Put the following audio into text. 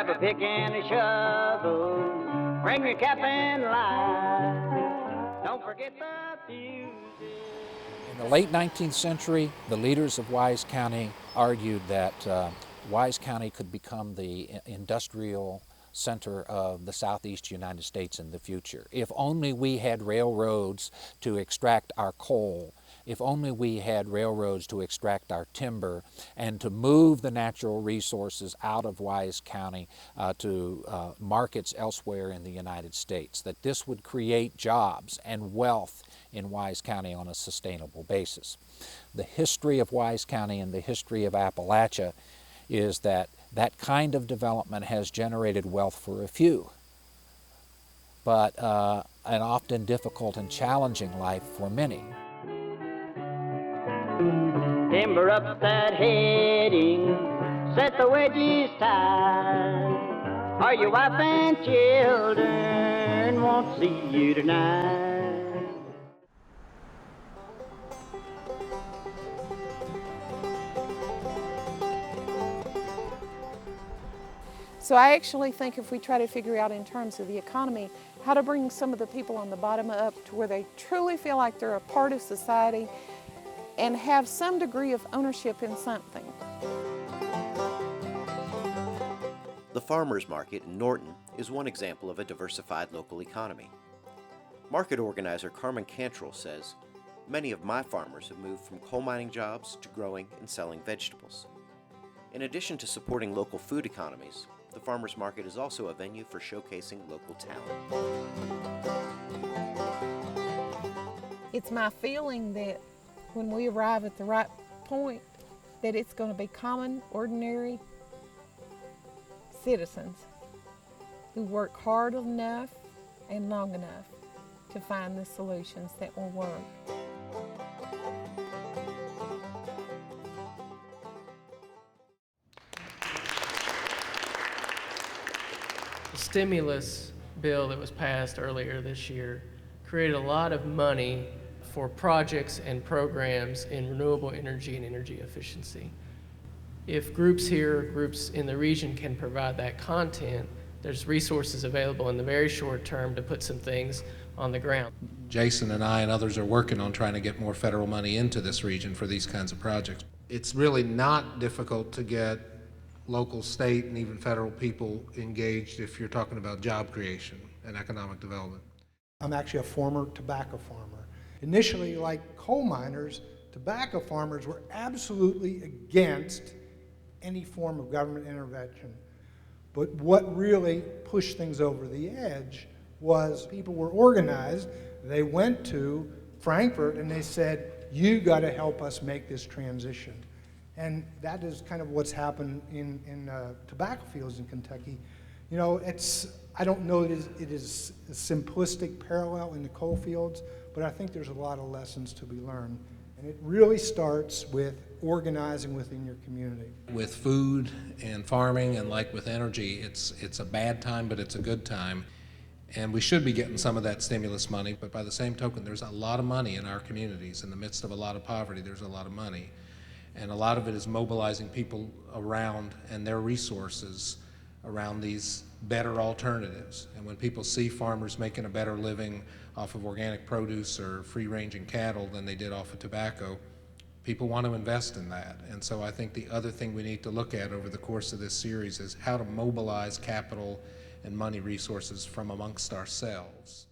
Grab a pick and a shovel, bring your cap and line. Don't forget the music. In the late 19th century, the leaders of Wise County argued that Wise County could become the industrial center of the southeast United States in the future. If only we had railroads to extract our coal, if only we had railroads to extract our timber and to move the natural resources out of Wise County to markets elsewhere in the United States, that this would create jobs and wealth in Wise County on a sustainable basis. The history of Wise County and the history of Appalachia is that that kind of development has generated wealth for a few, but an often difficult and challenging life for many. Timber up that heading, set the wedges tight. Or your wife and children won't see you tonight. So I actually think if we try to figure out in terms of the economy how to bring some of the people on the bottom up to where they truly feel like they're a part of society and have some degree of ownership in something. The Farmers Market in Norton is one example of a diversified local economy. Market organizer Carmen Cantrell says, "Many of my farmers have moved from coal mining jobs to growing and selling vegetables." In addition to supporting local food economies, the Farmers Market is also a venue for showcasing local talent. It's my feeling that when we arrive at the right point, that it's going to be common, ordinary citizens who work hard enough and long enough to find the solutions that will work. The stimulus bill that was passed earlier this year created a lot of money for projects and programs in renewable energy and energy efficiency. If groups in the region can provide that content, there's resources available in the very short term to put some things on the ground. Jason and I and others are working on trying to get more federal money into this region for these kinds of projects. It's really not difficult to get local, state, and even federal people engaged if you're talking about job creation and economic development. I'm actually a former tobacco farmer. Initially, like coal miners, tobacco farmers were absolutely against any form of government intervention. But what really pushed things over the edge was people were organized. They went to Frankfurt and they said, "You got to help us make this transition." And that is kind of what's happened in tobacco fields in Kentucky. You know, I don't know it is a simplistic parallel in the coal fields, but I think there's a lot of lessons to be learned. And it really starts with organizing within your community. With food and farming and like with energy, it's a bad time, but it's a good time. And we should be getting some of that stimulus money, but by the same token, there's a lot of money in our communities. In the midst of a lot of poverty, there's a lot of money. And a lot of it is mobilizing people around and their resources around these better alternatives. And when people see farmers making a better living off of organic produce or free-ranging cattle than they did off of tobacco, people want to invest in that. And so I think the other thing we need to look at over the course of this series is how to mobilize capital and money resources from amongst ourselves.